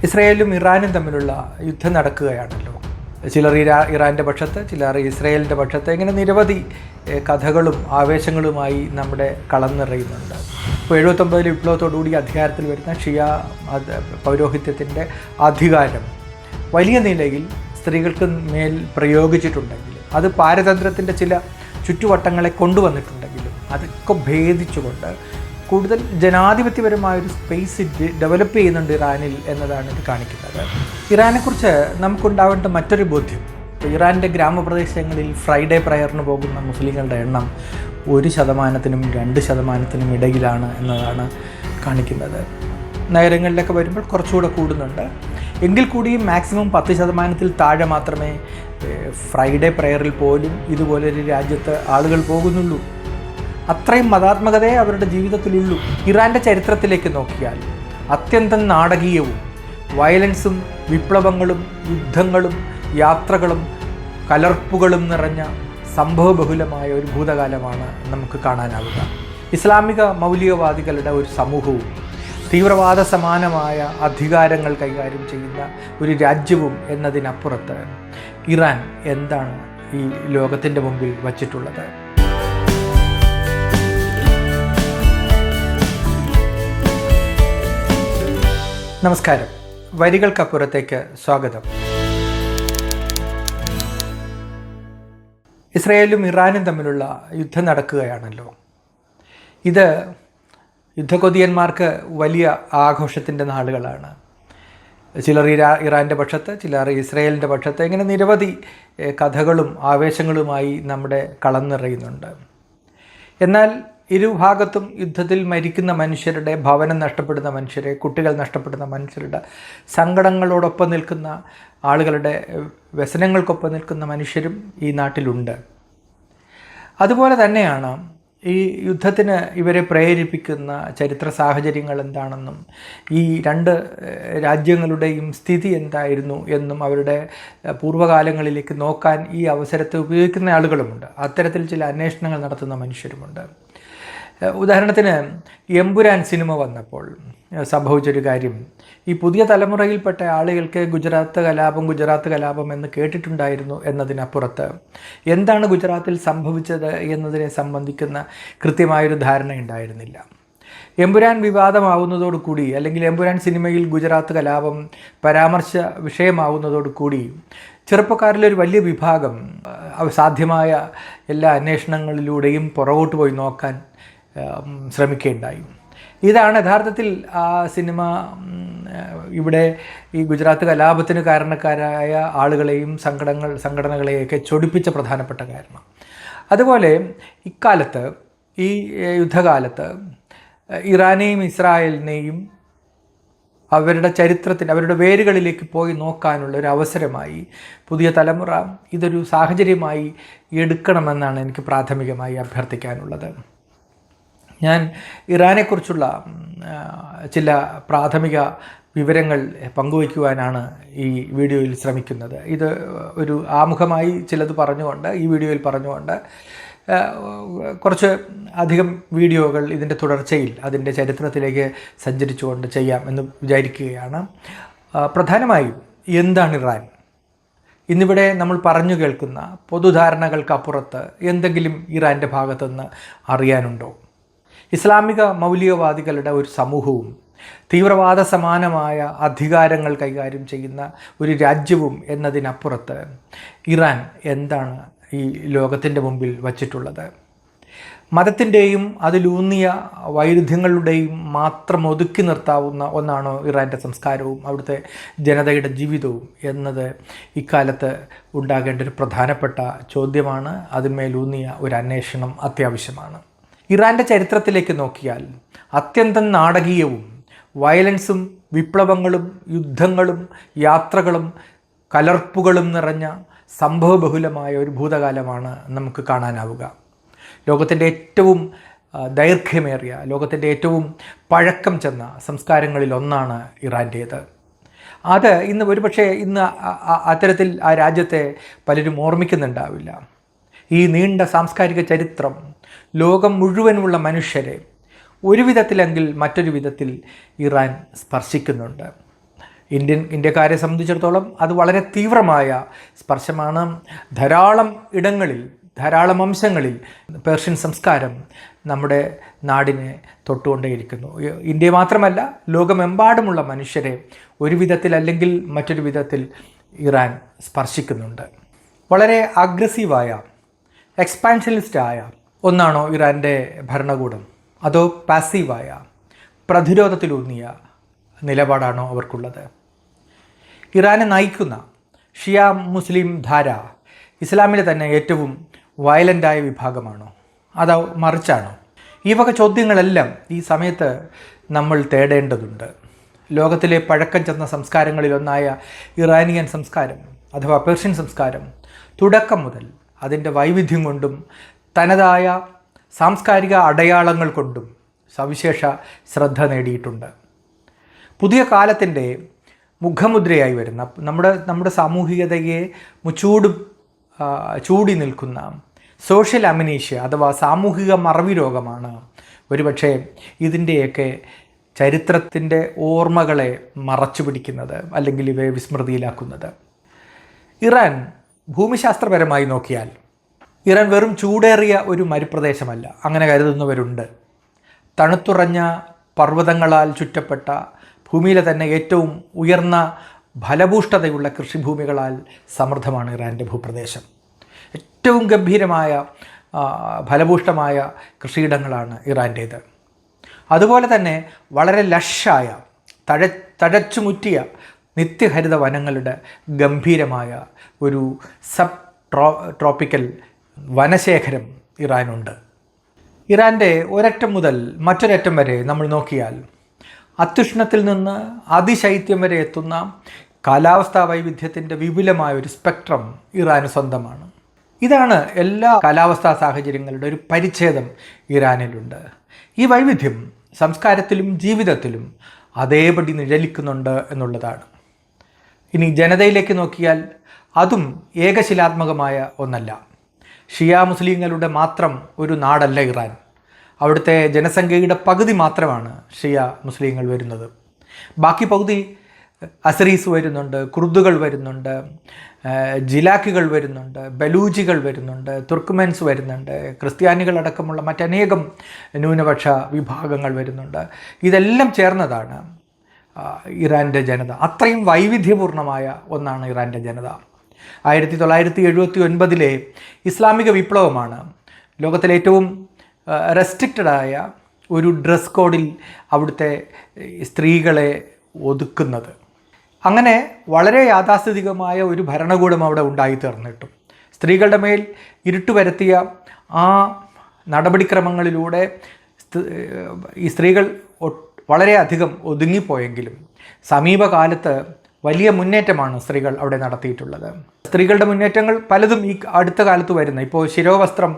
ഇസ്രയേലും ഇറാനും തമ്മിലുള്ള യുദ്ധം നടക്കുകയാണല്ലോ. ചിലർ ഇറാൻ്റെ പക്ഷത്ത്, ചിലർ ഇസ്രയേലിൻ്റെ പക്ഷത്ത്, ഇങ്ങനെ നിരവധി കഥകളും ആവേശങ്ങളുമായി നമ്മുടെ കളം നിറയുന്നുണ്ട്. ഇപ്പോൾ 79 വിപ്ലവത്തോടുകൂടി അധികാരത്തിൽ വരുന്ന ഷിയ പൗരോഹിത്യത്തിൻ്റെ അധികാരം വലിയ നിലയിൽ സ്ത്രീകൾക്ക് മേൽ പ്രയോഗിച്ചിട്ടുണ്ടെങ്കിലും, അത് പാരതന്ത്ര്യത്തിൻ്റെ ചില ചുറ്റുവട്ടങ്ങളെ കൊണ്ടുവന്നിട്ടുണ്ടെങ്കിലും, അതൊക്കെ ഭേദിച്ചുകൊണ്ട് കൂടുതൽ ജനാധിപത്യപരമായൊരു സ്പേസ് ഡെവലപ്പ് ചെയ്യുന്നുണ്ട് ഇറാനിൽ എന്നതാണ് ഇത് കാണിക്കുന്നത്. ഇറാനെക്കുറിച്ച് നമുക്കുണ്ടാവേണ്ട മറ്റൊരു ബോധ്യം, ഇറാൻ്റെ ഗ്രാമപ്രദേശങ്ങളിൽ ഫ്രൈഡേ പ്രയറിന് പോകുന്ന മുസ്ലിങ്ങളുടെ എണ്ണം 1%-2% ഇടയിലാണ് എന്നതാണ് കാണിക്കുന്നത്. നഗരങ്ങളിലൊക്കെ വരുമ്പോൾ കുറച്ചുകൂടെ കൂടുന്നുണ്ട്. എങ്കിൽ കൂടിയും മാക്സിമം 10% താഴെ മാത്രമേ ഫ്രൈഡേ പ്രയറിൽ പോലും ഇതുപോലൊരു രാജ്യത്ത് ആളുകൾ പോകുന്നുള്ളൂ. അത്രയും മതാത്മകതയെ അവരുടെ ജീവിതത്തിലുള്ളൂ. ഇറാൻ്റെ ചരിത്രത്തിലേക്ക് നോക്കിയാൽ അത്യന്തം നാടകീയവും വയലൻസും വിപ്ലവങ്ങളും യുദ്ധങ്ങളും യാത്രകളും കലർപ്പുകളും നിറഞ്ഞ സംഭവബഹുലമായ ഒരു ഭൂതകാലമാണ് നമുക്ക് കാണാനാവുക. ഇസ്ലാമിക മൗലികവാദികളുടെ ഒരു സമൂഹവും തീവ്രവാദ സമാനമായ അധികാരങ്ങൾ കൈകാര്യം ചെയ്യുന്ന ഒരു രാജ്യവും എന്നതിനപ്പുറത്ത് ഇറാൻ എന്താണ് ഈ ലോകത്തിൻ്റെ മുമ്പിൽ വച്ചിട്ടുള്ളത്? നമസ്കാരം, വരികൾക്കപ്പുറത്തേക്ക് സ്വാഗതം. ഇസ്രയേലും ഇറാനും തമ്മിലുള്ള യുദ്ധം നടക്കുകയാണല്ലോ. ഇത് യുദ്ധകൊതിയന്മാർക്ക് വലിയ ആഘോഷത്തിൻ്റെ നാളുകളാണ്. ചിലർ ഇറാൻ്റെ പക്ഷത്ത്, ചിലർ ഇസ്രയേലിൻ്റെ പക്ഷത്ത്, ഇങ്ങനെ നിരവധി കഥകളും ആവേശങ്ങളുമായി നമ്മുടെ കളം നിറയുന്നുണ്ട്. എന്നാൽ ഇരുഭാഗത്തും യുദ്ധത്തിൽ മരിക്കുന്ന മനുഷ്യരുടെ, ഭവനം നഷ്ടപ്പെടുന്ന മനുഷ്യരെ, കുട്ടികൾ നഷ്ടപ്പെടുന്ന മനുഷ്യരുടെ സങ്കടങ്ങളോടൊപ്പം നിൽക്കുന്ന ആളുകളുടെ വ്യസനങ്ങൾക്കൊപ്പം നിൽക്കുന്ന മനുഷ്യരും ഈ നാട്ടിലുണ്ട്. അതുപോലെ തന്നെയാണ് ഈ യുദ്ധത്തിന് ഇവരെ പ്രേരിപ്പിക്കുന്ന ചരിത്ര സാഹചര്യങ്ങൾ എന്താണെന്നും ഈ രണ്ട് രാജ്യങ്ങളുടെയും സ്ഥിതി എന്തായിരുന്നു എന്നും അവരുടെ പൂർവ്വകാലങ്ങളിലേക്ക് നോക്കാൻ ഈ അവസരത്തെ ഉപയോഗിക്കുന്ന ആളുകളുമുണ്ട്. അത്തരത്തിൽ ചില അന്വേഷണങ്ങൾ നടത്തുന്ന മനുഷ്യരുമുണ്ട്. ഉദാഹരണത്തിന് എമ്പുരാൻ സിനിമ വന്നപ്പോൾ സംഭവിച്ചൊരു കാര്യം, ഈ പുതിയ തലമുറയിൽപ്പെട്ട ആളുകൾക്ക് ഗുജറാത്ത് കലാപം എന്ന് കേട്ടിട്ടുണ്ടായിരുന്നു എന്നതിനപ്പുറത്ത് എന്താണ് ഗുജറാത്തിൽ സംഭവിച്ചത് എന്നതിനെ സംബന്ധിക്കുന്ന കൃത്യമായൊരു ധാരണ ഉണ്ടായിരുന്നില്ല. എമ്പുരാൻ വിവാദമാവുന്നതോടുകൂടി, അല്ലെങ്കിൽ എമ്പുരാൻ സിനിമയിൽ ഗുജറാത്ത് കലാപം പരാമർശ വിഷയമാവുന്നതോടുകൂടി ചെറുപ്പക്കാരിലൊരു വലിയ വിഭാഗം സാധ്യമായ എല്ലാ അന്വേഷണങ്ങളിലൂടെയും പുറകോട്ട് പോയി നോക്കാൻ ശ്രമിക്കുകയുണ്ടായി. ഇതാണ് യഥാർത്ഥത്തിൽ ആ സിനിമ ഇവിടെ ഈ ഗുജറാത്ത് കലാപത്തിന് കാരണക്കാരായ ആളുകളെയും സംഘടനകളെയൊക്കെ ചൊടിപ്പിച്ച പ്രധാനപ്പെട്ട കാരണം. അതുപോലെ ഇക്കാലത്ത്, ഈ യുദ്ധകാലത്ത് ഇറാനെയും ഇസ്രായേലിനെയും അവരുടെ ചരിത്രത്തിന്, അവരുടെ വേരുകളിലേക്ക് പോയി നോക്കാനുള്ള ഒരു അവസരമായി പുതിയ തലമുറ ഇതൊരു സാഹചര്യമായി എടുക്കണമെന്നാണ് എനിക്ക് പ്രാഥമികമായി അഭ്യർത്ഥിക്കാനുള്ളത്. ഞാൻ ഇറാനെക്കുറിച്ചുള്ള ചില പ്രാഥമിക വിവരങ്ങൾ പങ്കുവയ്ക്കുവാനാണ് ഈ വീഡിയോയിൽ ശ്രമിക്കുന്നത്. ഇത് ഒരു ആമുഖമായി ചിലത് പറഞ്ഞുകൊണ്ട്, ഈ വീഡിയോയിൽ പറഞ്ഞുകൊണ്ട് കുറച്ച് അധികം വീഡിയോകൾ ഇതിൻ്റെ തുടർച്ചയിൽ അതിൻ്റെ ചരിത്രത്തിലേക്ക് സഞ്ചരിച്ചുകൊണ്ട് ചെയ്യാം എന്ന് വിചാരിക്കുകയാണ്. പ്രധാനമായും എന്താണ് ഇറാൻ? ഇന്നിവിടെ നമ്മൾ പറഞ്ഞു കേൾക്കുന്ന പൊതുധാരണകൾക്കപ്പുറത്ത് എന്തെങ്കിലും ഇറാൻ്റെ ഭാഗത്തുനിന്ന് അറിയാനുണ്ടോ? ഇസ്ലാമിക മൗലികവാദികളുടെ ഒരു സമൂഹവും തീവ്രവാദ സമാനമായ അധികാരങ്ങൾ കൈകാര്യം ചെയ്യുന്ന ഒരു രാജ്യവും എന്നതിനപ്പുറത്ത് ഇറാൻ എന്താണ് ഈ ലോകത്തിൻ്റെ മുമ്പിൽ വച്ചിട്ടുള്ളത്? മതത്തിൻ്റെയും അതിലൂന്നിയ വൈരുദ്ധ്യങ്ങളുടെയും മാത്രം ഒതുക്കി നിർത്താവുന്ന ഒന്നാണോ ഇറാൻ്റെ സംസ്കാരവും അവിടുത്തെ ജനതയുടെ ജീവിതവും എന്നത് ഇക്കാലത്ത് ഉണ്ടാകേണ്ട ഒരു പ്രധാനപ്പെട്ട ചോദ്യമാണ്. അതിന്മേലൂന്നിയ ഒരു അന്വേഷണം അത്യാവശ്യമാണ്. ഇറാൻ്റെ ചരിത്രത്തിലേക്ക് നോക്കിയാൽ അത്യന്തം നാടകീയവും വയലൻസും വിപ്ലവങ്ങളും യുദ്ധങ്ങളും യാത്രകളും കലർപ്പുകളും നിറഞ്ഞ സംഭവബഹുലമായ ഒരു ഭൂതകാലമാണ് നമുക്ക് കാണാനാവുക. ലോകത്തിൻ്റെ ഏറ്റവും ദൈർഘ്യമേറിയ, ലോകത്തിൻ്റെ ഏറ്റവും പഴക്കം ചെന്ന സംസ്കാരങ്ങളിലൊന്നാണ് ഇറാൻ്റേത്. അത് ഇന്ന് അത്തരത്തിൽ ആ രാജ്യത്തെ പലരും ഓർമ്മിക്കുന്നുണ്ടാവില്ല. ഈ നീണ്ട സാംസ്കാരിക ചരിത്രം ലോകം മുഴുവനുമുള്ള മനുഷ്യരെ ഒരു വിധത്തിലെങ്കിൽ മറ്റൊരു വിധത്തിൽ ഇറാൻ സ്പർശിക്കുന്നുണ്ട്. ഇന്ത്യക്കാരെ സംബന്ധിച്ചിടത്തോളം അത് വളരെ തീവ്രമായ സ്പർശമാണ്. ധാരാളം ഇടങ്ങളിൽ, ധാരാളം അംശങ്ങളിൽ പേർഷ്യൻ സംസ്കാരം നമ്മുടെ നാടിനെ തൊട്ടുകൊണ്ടേയിരിക്കുന്നു. ഇന്ത്യ മാത്രമല്ല, ലോകമെമ്പാടുമുള്ള മനുഷ്യരെ ഒരു വിധത്തിൽ അല്ലെങ്കിൽ മറ്റൊരു വിധത്തിൽ ഇറാൻ സ്പർശിക്കുന്നുണ്ട്. വളരെ അഗ്രസീവായ, എക്സ്പാൻഷനിസ്റ്റായ ഒന്നാണോ ഇറാൻ്റെ ഭരണകൂടം, അതോ പാസീവായ, പ്രതിരോധത്തിലൂന്നിയ നിലപാടാണോ അവർക്കുള്ളത്? ഇറാനെ നയിക്കുന്ന ഷിയ മുസ്ലിം ധാര ഇസ്ലാമിലെ തന്നെ ഏറ്റവും വയലൻ്റായ വിഭാഗമാണോ, അതോ മറിച്ചാണോ? ഈ വക ചോദ്യങ്ങളെല്ലാം ഈ സമയത്ത് നമ്മൾ തേടേണ്ടതുണ്ട്. ലോകത്തിലെ പഴക്കം ചെന്ന സംസ്കാരങ്ങളിലൊന്നായ ഇറാനിയൻ സംസ്കാരം അഥവാ പേർഷ്യൻ സംസ്കാരം തുടക്കം മുതൽ അതിൻ്റെ വൈവിധ്യം കൊണ്ടും തനതായ സാംസ്കാരിക അടയാളങ്ങൾ കൊണ്ടും സവിശേഷ ശ്രദ്ധ നേടിയിട്ടുണ്ട്. പുതിയ കാലത്തിൻ്റെ മുഖമുദ്രയായി വരുന്ന നമ്മുടെ സാമൂഹികതയെ ചൂടി നിൽക്കുന്ന സോഷ്യൽ അമനീഷ്യ അഥവാ സാമൂഹിക മറവി രോഗമാണ് ഒരുപക്ഷെ ഇതിൻ്റെയൊക്കെ ചരിത്രത്തിൻ്റെ ഓർമ്മകളെ മറച്ചു പിടിക്കുന്നത് അല്ലെങ്കിൽ ഇവയെ വിസ്മൃതിയിലാക്കുന്നത്. ഇറാൻ ഭൂമിശാസ്ത്രപരമായി നോക്കിയാൽ ഇറാൻ വെറും ചൂടേറിയ ഒരു മരുപ്രദേശമല്ല, അങ്ങനെ കരുതുന്നവരുണ്ട്. തണുത്തുറഞ്ഞ പർവ്വതങ്ങളാൽ ചുറ്റപ്പെട്ട ഭൂമിയിലെ തന്നെ ഏറ്റവും ഉയർന്ന ഫലഭൂഷ്ഠതയുള്ള കൃഷിഭൂമികളാൽ സമൃദ്ധമാണ് ഇറാൻ്റെ ഭൂപ്രദേശം. ഏറ്റവും ഗംഭീരമായ ഫലഭൂഷ്ടമായ കൃഷിയിടങ്ങളാണ് ഇറാൻ്റേത്. അതുപോലെ തന്നെ വളരെ ലഷായ തഴച്ചുമുറ്റിയ നിത്യഹരിത വനങ്ങളുടെ ഗംഭീരമായ ഒരു ട്രോപ്പിക്കൽ വനശേഖരം ഇറാനുണ്ട്. ഇറാൻ്റെ ഒരറ്റം മുതൽ മറ്റൊരറ്റം വരെ നമ്മൾ നോക്കിയാൽ അത്യുഷ്ണത്തിൽ നിന്ന് അതിശൈത്യം വരെ എത്തുന്ന കാലാവസ്ഥാ വൈവിധ്യത്തിൻ്റെ വിപുലമായ ഒരു സ്പെക്ട്രം ഇറാന് സ്വന്തമാണ്. ഇതാണ് എല്ലാ കാലാവസ്ഥാ സാഹചര്യങ്ങളുടെ ഒരു പരിച്ഛേദം ഇറാനിലുണ്ട്. ഈ വൈവിധ്യം സംസ്കാരത്തിലും ജീവിതത്തിലും അതേപടി നിഴലിക്കുന്നുണ്ട് എന്നുള്ളതാണ്. ഇനി ജനതയിലേക്ക് നോക്കിയാൽ അതും ഏകശിലാത്മകമായ ഒന്നല്ല. ഷിയ മുസ്ലിങ്ങളുടെ മാത്രം ഒരു നാടല്ല ഇറാൻ. അവിടുത്തെ ജനസംഖ്യയുടെ പകുതി മാത്രമാണ് ഷിയ മുസ്ലിങ്ങൾ വരുന്നത്. ബാക്കി പകുതി അസറീസ് വരുന്നുണ്ട്, കുർദുകൾ വരുന്നുണ്ട്, ജിലാക്കികൾ വരുന്നുണ്ട്, ബലൂജികൾ വരുന്നുണ്ട്, തുർക്ക്മെൻസ് വരുന്നുണ്ട്, ക്രിസ്ത്യാനികളടക്കമുള്ള മറ്റനേകം ന്യൂനപക്ഷ വിഭാഗങ്ങൾ വരുന്നുണ്ട്. ഇതെല്ലാം ചേർന്നതാണ് ഇറാൻ്റെ ജനത. അത്രയും വൈവിധ്യപൂർണമായ ഒന്നാണ് ഇറാൻ്റെ ജനത. 1979 ഇസ്ലാമിക വിപ്ലവമാണ് ലോകത്തിലെ ഏറ്റവും റെസ്ട്രിക്റ്റഡായ ഒരു ഡ്രസ് കോഡിൽ അവിടുത്തെ സ്ത്രീകളെ ഒതുക്കുന്നത്. അങ്ങനെ വളരെ യാഥാസ്ഥിതികമായ ഒരു ഭരണകൂടം അവിടെ ഉണ്ടായിത്തീർന്നിട്ടും സ്ത്രീകളുടെ മേൽ ഇരുട്ട് വരുത്തിയ ആ നടപടിക്രമങ്ങളിലൂടെ ഈ സ്ത്രീകൾ വളരെയധികം ഒതുങ്ങിപ്പോയെങ്കിലും സമീപകാലത്ത് വലിയ മുന്നേറ്റമാണ് സ്ത്രീകൾ അവിടെ നടത്തിയിട്ടുള്ളത്. സ്ത്രീകളുടെ മുന്നേറ്റങ്ങൾ പലതും ഈ അടുത്ത കാലത്ത് വരുന്ന, ഇപ്പോൾ ശിരോവസ്ത്രം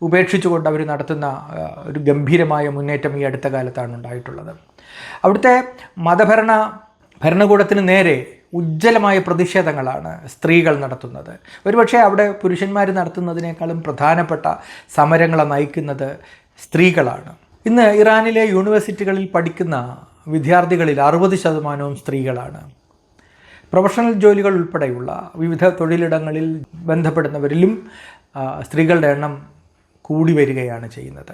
ഉപേക്ഷിച്ചുകൊണ്ട് അവർ നടത്തുന്ന ഒരു ഗംഭീരമായ മുന്നേറ്റം ഈ അടുത്ത കാലത്താണ് ഉണ്ടായിട്ടുള്ളത്. അവിടുത്തെ ഭരണകൂടത്തിന് നേരെ ഉജ്ജ്വലമായ പ്രതിഷേധങ്ങളാണ് സ്ത്രീകൾ നടത്തുന്നത്. ഒരുപക്ഷെ അവിടെ പുരുഷന്മാർ നടത്തുന്നതിനേക്കാളും പ്രധാനപ്പെട്ട സമരങ്ങളെ നയിക്കുന്നത് സ്ത്രീകളാണ്. ഇന്ന് ഇറാനിലെ യൂണിവേഴ്സിറ്റികളിൽ പഠിക്കുന്ന വിദ്യാർത്ഥികളിൽ 60% സ്ത്രീകളാണ്. പ്രൊഫഷണൽ ജോലികൾ ഉൾപ്പെടെയുള്ള വിവിധ തൊഴിലിടങ്ങളിൽ ബന്ധപ്പെടുന്നവരിലും സ്ത്രീകളുടെ എണ്ണം കൂടി വരികയാണ് ചെയ്യുന്നത്.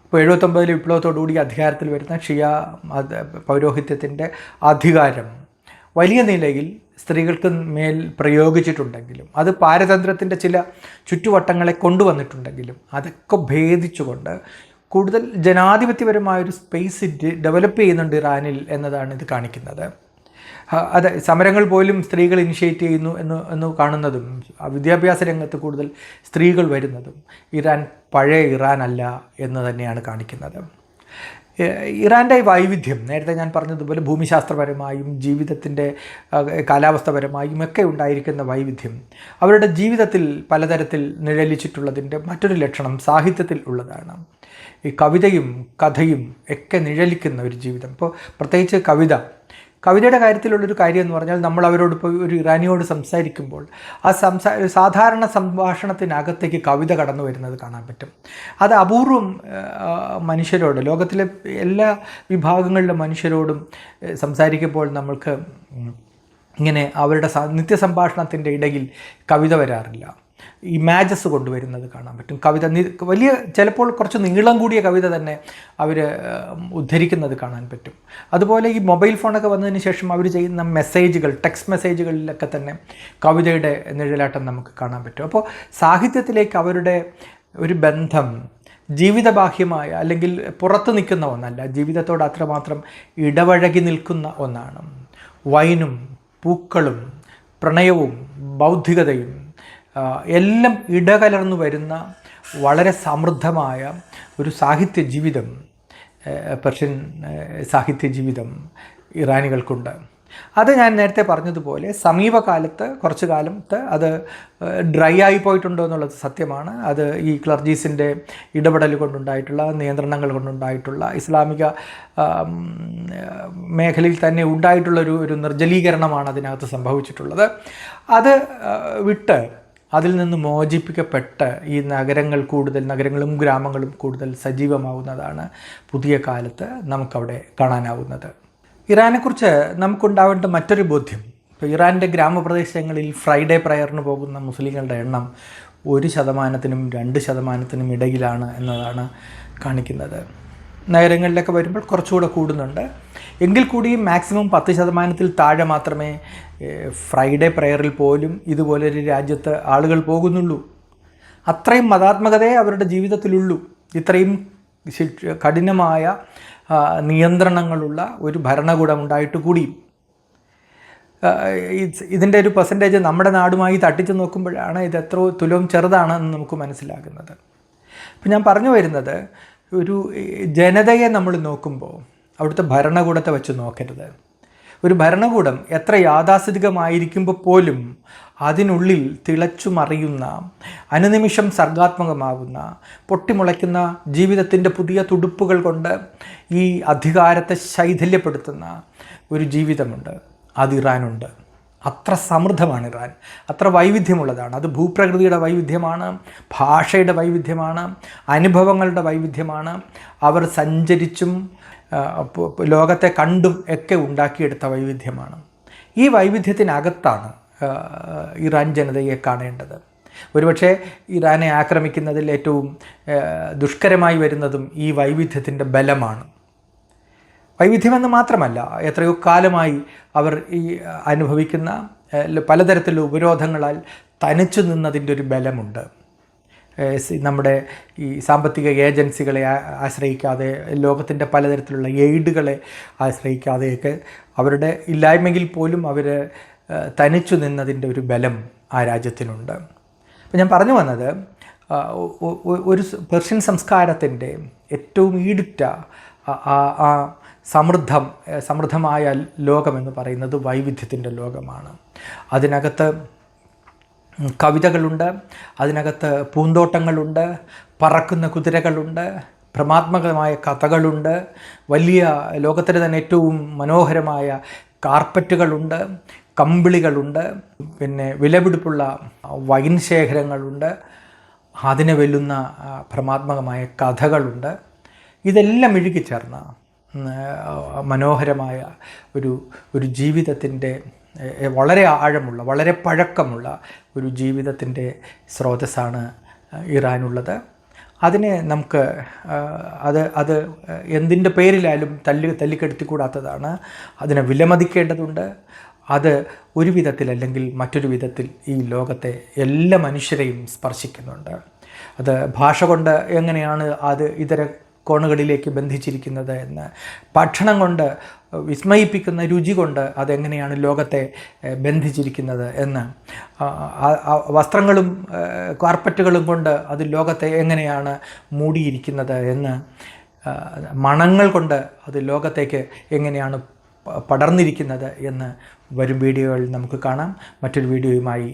ഇപ്പോൾ 79 വിപ്ലവത്തോടുകൂടി അധികാരത്തിൽ വരുന്ന ഷിയ പൗരോഹിത്യത്തിൻ്റെ അധികാരം വലിയ നിലയിൽ സ്ത്രീകൾക്ക് മേൽ പ്രയോഗിച്ചിട്ടുണ്ടെങ്കിലും അത് പാരതന്ത്രത്തിൻ്റെ ചില ചുറ്റുവട്ടങ്ങളെ കൊണ്ടുവന്നിട്ടുണ്ടെങ്കിലും അതൊക്കെ ഭേദിച്ചുകൊണ്ട് കൂടുതൽ ജനാധിപത്യപരമായൊരു സ്പേസ് ഡെവലപ്പ് ചെയ്യുന്നുണ്ട് ഇറാനിൽ എന്നതാണ് ഇത് കാണിക്കുന്നത്. അത് സമരങ്ങൾ പോലും സ്ത്രീകൾ ഇനിഷ്യേറ്റ് ചെയ്യുന്നു എന്ന് കാണുന്നതും വിദ്യാഭ്യാസ രംഗത്ത് കൂടുതൽ സ്ത്രീകൾ വരുന്നതും ഇറാൻ പഴയ ഇറാൻ അല്ല എന്ന് തന്നെയാണ് കാണിക്കുന്നത്. ഇറാൻ്റെ വൈവിധ്യം നേരത്തെ ഞാൻ പറഞ്ഞതുപോലെ ഭൂമിശാസ്ത്രപരമായും ജീവിതത്തിൻ്റെ കാലാവസ്ഥപരമായും ഒക്കെ ഉണ്ടായിരിക്കുന്ന വൈവിധ്യം അവരുടെ ജീവിതത്തിൽ പലതരത്തിൽ നിഴലിച്ചിട്ടുള്ളതിൻ്റെ മറ്റൊരു ലക്ഷണം സാഹിത്യത്തിൽ ഉള്ളതാണ്. ഈ കവിതയും കഥയും ഒക്കെ നിഴലിക്കുന്ന ഒരു ജീവിതം. ഇപ്പോൾ പ്രത്യേകിച്ച് കവിതയുടെ കാര്യത്തിലുള്ളൊരു കാര്യം എന്ന് പറഞ്ഞാൽ നമ്മൾ അവരോട് ഇപ്പോൾ ഒരു ഇറാനിയോട് സംസാരിക്കുമ്പോൾ ആ സാധാരണ സംഭാഷണത്തിനകത്തേക്ക് കവിത കടന്നു വരുന്നത് കാണാൻ പറ്റും. അത് അപൂർവം മനുഷ്യരോട്, ലോകത്തിലെ എല്ലാ വിഭാഗങ്ങളിലെ മനുഷ്യരോടും സംസാരിക്കുമ്പോൾ നമ്മൾക്ക് ഇങ്ങനെ അവരുടെ നിത്യസംഭാഷണത്തിൻ്റെ ഇടയിൽ കവിത വരാറില്ല. ഇമാജസ് കൊണ്ടുവരുന്നത് കാണാൻ പറ്റും. കവിത വലിയ ചിലപ്പോൾ കുറച്ച് നീളം കൂടിയ കവിത തന്നെ അവർ ഉദ്ധരിക്കുന്നത് കാണാൻ പറ്റും. അതുപോലെ ഈ മൊബൈൽ ഫോണൊക്കെ വന്നതിന് ശേഷം അവർ ചെയ്യുന്ന മെസ്സേജുകൾ, ടെക്സ്റ്റ് മെസ്സേജുകളിലൊക്കെ തന്നെ കവിതയുടെ നിഴലാട്ടം നമുക്ക് കാണാൻ പറ്റും. അപ്പോൾ സാഹിത്യത്തിലേക്ക് അവരുടെ ഒരു ബന്ധം ജീവിതബാഹ്യമായ അല്ലെങ്കിൽ പുറത്ത് നിൽക്കുന്ന ഒന്നല്ല, ജീവിതത്തോട് അത്രമാത്രം ഇടപഴകി നിൽക്കുന്ന ഒന്നാണ്. വൈനും പൂക്കളും പ്രണയവും ബൗദ്ധികതയും എല്ലാം ഇടകലർന്നു വരുന്ന വളരെ സമൃദ്ധമായ ഒരു സാഹിത്യ ജീവിതം, പേർഷ്യൻ സാഹിത്യ ജീവിതം ഇറാനികൾക്കുണ്ട്. അത് ഞാൻ നേരത്തെ പറഞ്ഞതുപോലെ സമീപകാലത്ത് കുറച്ചു കാലത്ത് അത് ഡ്രൈ ആയി പോയിട്ടുണ്ടോ എന്നുള്ളത് സത്യമാണ്. അത് ഈ ക്ലർജീസിൻ്റെ ഇടപെടൽ കൊണ്ടുണ്ടായിട്ടുള്ള, നിയന്ത്രണങ്ങൾ കൊണ്ടുണ്ടായിട്ടുള്ള, ഇസ്ലാമിക മേഖലയിൽ തന്നെ ഉണ്ടായിട്ടുള്ളൊരു നിർജ്ജലീകരണമാണ് അതിനകത്ത് സംഭവിച്ചിട്ടുള്ളത്. അത് വിട്ട് അതിൽ നിന്ന് മോചിപ്പിക്കപ്പെട്ട് ഈ നഗരങ്ങളും ഗ്രാമങ്ങളും കൂടുതൽ സജീവമാവുന്നതാണ് പുതിയ കാലത്ത് നമുക്കവിടെ കാണാനാവുന്നത്. ഇറാനെക്കുറിച്ച് നമുക്കുണ്ടാവേണ്ട മറ്റൊരു ബോധ്യം, ഇപ്പോൾ ഇറാൻ്റെ ഗ്രാമപ്രദേശങ്ങളിൽ ഫ്രൈഡേ പ്രയറിന് പോകുന്ന മുസ്ലിങ്ങളുടെ എണ്ണം 1%-നും 2%-നും ഇടയിലാണ് എന്നതാണ് കാണിക്കുന്നത്. നഗരങ്ങളിലൊക്കെ വരുമ്പോൾ കുറച്ചുകൂടെ കൂടുന്നുണ്ട്. എങ്കിൽ കൂടിയും മാക്സിമം 10%-ത്തിൽ താഴെ മാത്രമേ ഫ്രൈഡേ പ്രയറിൽ പോലും ഇതുപോലൊരു രാജ്യത്ത് ആളുകൾ പോകുന്നുള്ളൂ. അത്രയും മതാത്മകതയെ അവരുടെ ജീവിതത്തിലുള്ളൂ. ഇത്രയും കഠിനമായ നിയന്ത്രണങ്ങളുള്ള ഒരു ഭരണകൂടം ഉണ്ടായിട്ട് കൂടിയും ഇതിൻ്റെ ഒരു പെർസെൻറ്റേജ് നമ്മുടെ നാടുമായി തട്ടിച്ച് നോക്കുമ്പോഴാണ് ഇത് എത്ര തുലവും ചെറുതാണെന്ന് നമുക്ക് മനസ്സിലാകുന്നത്. അപ്പോൾ ഞാൻ പറഞ്ഞു വരുന്നത്, ഒരു ജനതയെ നമ്മൾ നോക്കുമ്പോൾ അവിടുത്തെ ഭരണകൂടത്തെ വെച്ച് നോക്കരുത്. ഒരു ഭരണകൂടം എത്ര യാഥാസ്ഥിതികമായിരിക്കുമ്പോൾ പോലും അതിനുള്ളിൽ തിളച്ചു മറിയുന്ന, അനുനിമിഷം സർഗാത്മകമാകുന്ന, പൊട്ടിമുളയ്ക്കുന്ന ജീവിതത്തിൻ്റെ പുതിയ തുടുപ്പുകൾ കൊണ്ട് ഈ അധികാരത്തെ ശൈഥല്യപ്പെടുത്തുന്ന ഒരു ജീവിതമുണ്ട്. അത് ഇറാനുണ്ട്. അത്ര സമൃദ്ധമാണ് ഇറാൻ, അത്ര വൈവിധ്യമുള്ളതാണ്. അത് ഭൂപ്രകൃതിയുടെ വൈവിധ്യമാണ്, ഭാഷയുടെ വൈവിധ്യമാണ്, അനുഭവങ്ങളുടെ വൈവിധ്യമാണ്. അവർ സഞ്ചരിച്ചും ലോകത്തെ കണ്ടും ഒക്കെ ഉണ്ടാക്കിയെടുത്ത വൈവിധ്യമാണ്. ഈ വൈവിധ്യത്തിനകത്താണ് ഇറാൻ ജനതയെ കാണേണ്ടത്. ഒരുപക്ഷെ ഇറാനെ ആക്രമിക്കുന്നതിൽ ഏറ്റവും ദുഷ്കരമായി വരുന്നതും ഈ വൈവിധ്യത്തിൻ്റെ ബലമാണ്. വൈവിധ്യമെന്ന് മാത്രമല്ല, എത്രയോ കാലമായി അവർ ഈ അനുഭവിക്കുന്ന പലതരത്തിലുള്ള ഉപരോധങ്ങളാൽ തനിച്ചു നിന്നതിൻ്റെ ഒരു ബലമുണ്ട്. നമ്മുടെ ഈ സാമ്പത്തിക ഏജൻസികളെ ആശ്രയിക്കാതെ, ലോകത്തിൻ്റെ പലതരത്തിലുള്ള എയ്ഡുകളെ ആശ്രയിക്കാതെയൊക്കെ അവരുടെ ഇല്ലായ്മയിൽ പോലും അവർ തനിച്ചു നിന്നതിൻ്റെ ഒരു ബലം ആ രാജ്യത്തിനുണ്ട്. അപ്പോൾ ഞാൻ പറഞ്ഞു വന്നത്, ഒരു പെർഷ്യൻ സംസ്കാരത്തിൻ്റെ ഏറ്റവും ഈടുറ്റ ആ സമൃദ്ധമായ ലോകമെന്ന് പറയുന്നത് വൈവിധ്യത്തിൻ്റെ ലോകമാണ്. അതിനകത്ത് കവിതകളുണ്ട്, അതിനകത്ത് പൂന്തോട്ടങ്ങളുണ്ട്, പറക്കുന്ന കുതിരകളുണ്ട്, ഭ്രമാത്മകമായ കഥകളുണ്ട്, വലിയ ലോകത്തിലെ തന്നെ ഏറ്റവും മനോഹരമായ കാർപ്പറ്റുകളുണ്ട്, കമ്പിളികളുണ്ട്, പിന്നെ വിലപിടിപ്പുള്ള വൈൻ ശേഖരങ്ങളുണ്ട്, അതിനെ വെല്ലുന്ന ഭ്രമാത്മകമായ കഥകളുണ്ട്. ഇതെല്ലാം ഇഴുകിച്ചേർന്ന മനോഹരമായ ഒരു ജീവിതത്തിൻ്റെ വളരെ ആഴമുള്ള, വളരെ പഴക്കമുള്ള ഒരു ജീവിതത്തിൻ്റെ സ്രോതസ്സാണ് ഇറാനുള്ളത്. അതിനെ നമുക്ക് അത് എന്തിൻ്റെ പേരിലായാലും തല്ലിക്കെടുത്തിക്കൂടാത്തതാണ്. അതിനെ വിലമതിക്കേണ്ടതുണ്ട്. അത് ഒരു വിധത്തിൽ അല്ലെങ്കിൽ മറ്റൊരു വിധത്തിൽ ഈ ലോകത്തെ എല്ലാ മനുഷ്യരെയും സ്പർശിക്കുന്നുണ്ട്. അത് ഭാഷ കൊണ്ട് എങ്ങനെയാണ് അത് ഇതര കോണുകളിലേക്ക് ബന്ധിച്ചിരിക്കുന്നത് എന്ന്, ഭക്ഷണം കൊണ്ട് വിസ്മയിപ്പിക്കുന്ന രുചി കൊണ്ട് അതെങ്ങനെയാണ് ലോകത്തെ ബന്ധിച്ചിരിക്കുന്നത് എന്ന്, വസ്ത്രങ്ങളും കാർപ്പറ്റുകളും കൊണ്ട് അത് ലോകത്തെ എങ്ങനെയാണ് മൂടിയിരിക്കുന്നത് എന്ന്, മണങ്ങൾ കൊണ്ട് അത് ലോകത്തേക്ക് എങ്ങനെയാണ് പടർന്നിരിക്കുന്നത് എന്ന് വരും വീഡിയോകളിൽ നമുക്ക് കാണാം. മറ്റൊരു വീഡിയോയുമായി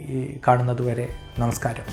കാണുന്നതുവരെ നമസ്കാരം.